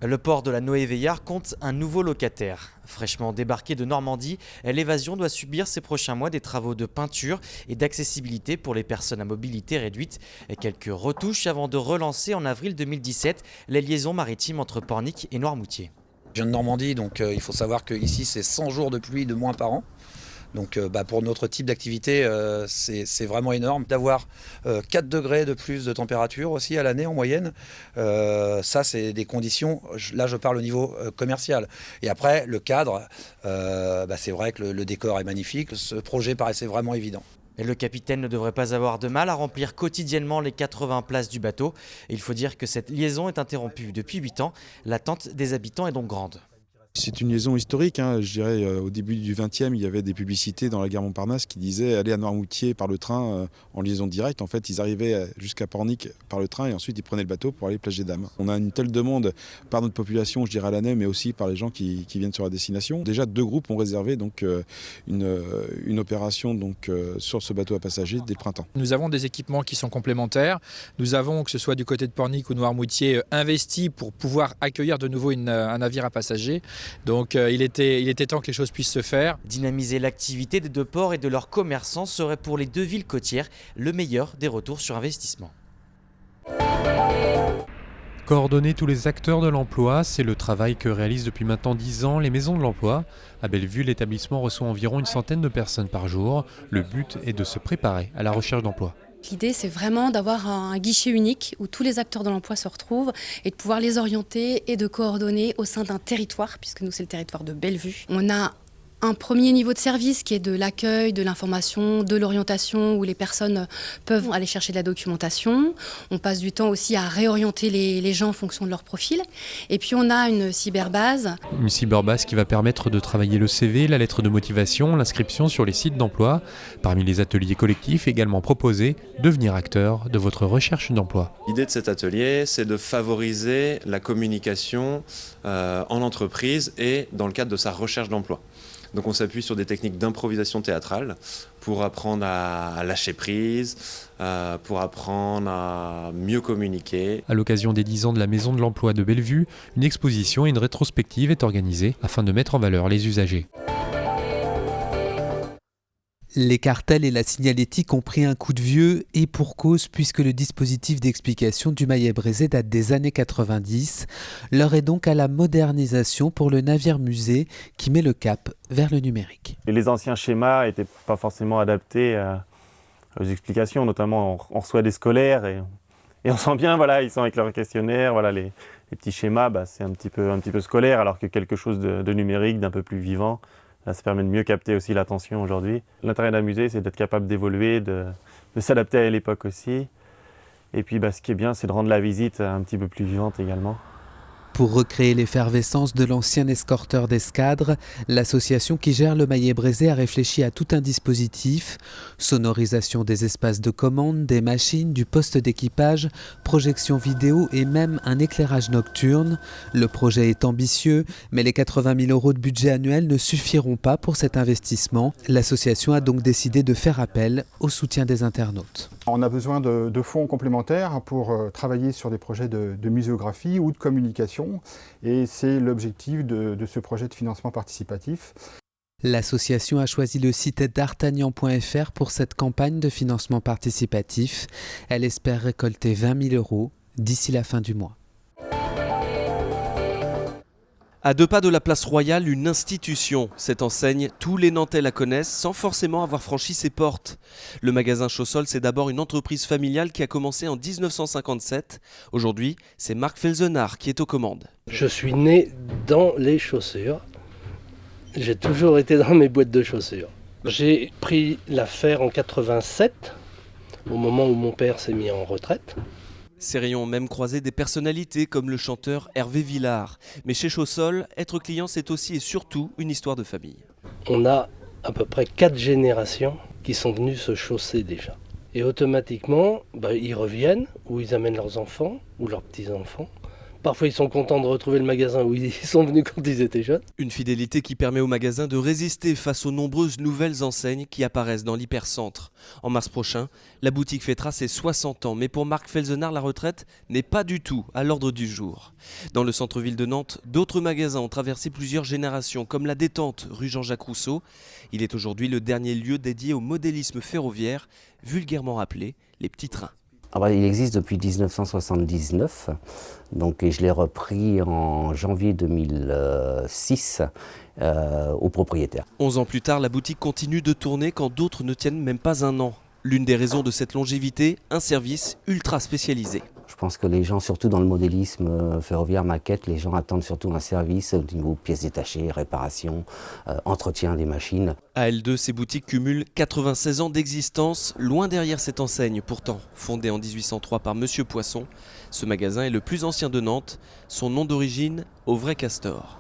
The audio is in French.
Le port de la Noé-Veillard compte un nouveau locataire. Fraîchement débarqué de Normandie, l'Évasion doit subir ces prochains mois des travaux de peinture et d'accessibilité pour les personnes à mobilité réduite. Et quelques retouches avant de relancer en avril 2017 les liaisons maritimes entre Pornic et Noirmoutier. Je viens de Normandie, donc il faut savoir qu'ici c'est 100 jours de pluie de moins par an. Donc pour notre type d'activité, c'est vraiment énorme. D'avoir 4 degrés de plus de température aussi à l'année en moyenne, ça c'est des conditions, là je parle au niveau commercial. Et après le cadre, c'est vrai que le décor est magnifique, ce projet paraissait vraiment évident. Et le capitaine ne devrait pas avoir de mal à remplir quotidiennement les 80 places du bateau. Et il faut dire que cette liaison est interrompue depuis 8 ans. L'attente des habitants est donc grande. C'est une liaison historique, hein. Je dirais au début du XXe, il y avait des publicités dans la gare Montparnasse qui disaient aller à Noirmoutier par le train en liaison directe. En fait, ils arrivaient jusqu'à Pornic par le train et ensuite ils prenaient le bateau pour aller plage des Dames. On a une telle demande par notre population, je dirais à l'année, mais aussi par les gens qui viennent sur la destination. Déjà, 2 groupes ont réservé donc une opération donc sur ce bateau à passagers dès le printemps. Nous avons des équipements qui sont complémentaires. Nous avons, que ce soit du côté de Pornic ou Noirmoutier, investi pour pouvoir accueillir de nouveau un navire à passagers. Donc il était temps que les choses puissent se faire. Dynamiser l'activité des 2 ports et de leurs commerçants serait pour les 2 villes côtières le meilleur des retours sur investissement. Coordonner tous les acteurs de l'emploi, c'est le travail que réalisent depuis maintenant 10 ans les maisons de l'emploi. À Bellevue, l'établissement reçoit environ une centaine de personnes par jour. Le but est de se préparer à la recherche d'emploi. L'idée, c'est vraiment d'avoir un guichet unique où tous les acteurs de l'emploi se retrouvent et de pouvoir les orienter et de coordonner au sein d'un territoire, puisque nous, c'est le territoire de Bellevue. On a un premier niveau de service qui est de l'accueil, de l'information, de l'orientation, où les personnes peuvent aller chercher de la documentation. On passe du temps aussi à réorienter les gens en fonction de leur profil. Et puis on a une cyberbase. Une cyberbase qui va permettre de travailler le CV, la lettre de motivation, l'inscription sur les sites d'emploi. Parmi les ateliers collectifs également proposés, devenir acteur de votre recherche d'emploi. L'idée de cet atelier, c'est de favoriser la communication en entreprise et dans le cadre de sa recherche d'emploi. Donc on s'appuie sur des techniques d'improvisation théâtrale pour apprendre à lâcher prise, pour apprendre à mieux communiquer. À l'occasion des 10 ans de la Maison de l'Emploi de Bellevue, une exposition et une rétrospective est organisée afin de mettre en valeur les usagers. Les cartels et la signalétique ont pris un coup de vieux et pour cause puisque le dispositif d'explication du Maillet-Brézé date des années 90. L'heure est donc à la modernisation pour le navire-musée qui met le cap vers le numérique. Et les anciens schémas n'étaient pas forcément adaptés aux explications, notamment on reçoit des scolaires et on sent bien, voilà, ils sont avec leur questionnaire, voilà, les petits schémas, c'est un petit peu scolaire alors que quelque chose de numérique, d'un peu plus vivant. Là, ça permet de mieux capter aussi l'attention aujourd'hui. L'intérêt d'un musée, c'est d'être capable d'évoluer, de s'adapter à l'époque aussi. Et puis ce qui est bien, c'est de rendre la visite un petit peu plus vivante également. Pour recréer l'effervescence de l'ancien escorteur d'escadre, l'association qui gère le Maillet-Brézé a réfléchi à tout un dispositif. Sonorisation des espaces de commande, des machines, du poste d'équipage, projection vidéo et même un éclairage nocturne. Le projet est ambitieux, mais les 80 000 € de budget annuel ne suffiront pas pour cet investissement. L'association a donc décidé de faire appel au soutien des internautes. On a besoin de fonds complémentaires pour travailler sur des projets de muséographie ou de communication. Et c'est l'objectif de ce projet de financement participatif. L'association a choisi le site d'artagnan.fr pour cette campagne de financement participatif. Elle espère récolter 20 000 € d'ici la fin du mois. À 2 pas de la place Royale, une institution. Cette enseigne, tous les Nantais la connaissent sans forcément avoir franchi ses portes. Le magasin Chaussol, c'est d'abord une entreprise familiale qui a commencé en 1957. Aujourd'hui, c'est Marc Felzenard qui est aux commandes. Je suis né dans les chaussures. J'ai toujours été dans mes boîtes de chaussures. J'ai pris l'affaire en 87, au moment où mon père s'est mis en retraite. Ces rayons ont même croisé des personnalités comme le chanteur Hervé Villard. Mais chez Chaussol, être client, c'est aussi et surtout une histoire de famille. On a à peu près 4 générations qui sont venues se chausser déjà. Et automatiquement, ils reviennent, ou ils amènent leurs enfants, ou leurs petits-enfants, Parfois, ils sont contents de retrouver le magasin où ils sont venus quand ils étaient jeunes. Une fidélité qui permet au magasin de résister face aux nombreuses nouvelles enseignes qui apparaissent dans l'hypercentre. En mars prochain, la boutique fêtera ses 60 ans, mais pour Marc Felzenaar, la retraite n'est pas du tout à l'ordre du jour. Dans le centre-ville de Nantes, d'autres magasins ont traversé plusieurs générations, comme la Détente, rue Jean-Jacques Rousseau. Il est aujourd'hui le dernier lieu dédié au modélisme ferroviaire, vulgairement appelé les petits trains. Il existe depuis 1979, et je l'ai repris en janvier 2006 au propriétaire. 11 ans plus tard, la boutique continue de tourner quand d'autres ne tiennent même pas un an. L'une des raisons de cette longévité, un service ultra spécialisé. Je pense que les gens, surtout dans le modélisme ferroviaire maquette, les gens attendent surtout un service au niveau pièces détachées, réparation, entretien des machines. À L2, ces boutiques cumulent 96 ans d'existence, loin derrière cette enseigne pourtant. Fondée en 1803 par Monsieur Poisson, ce magasin est le plus ancien de Nantes, son nom d'origine, Au Vrai Castor.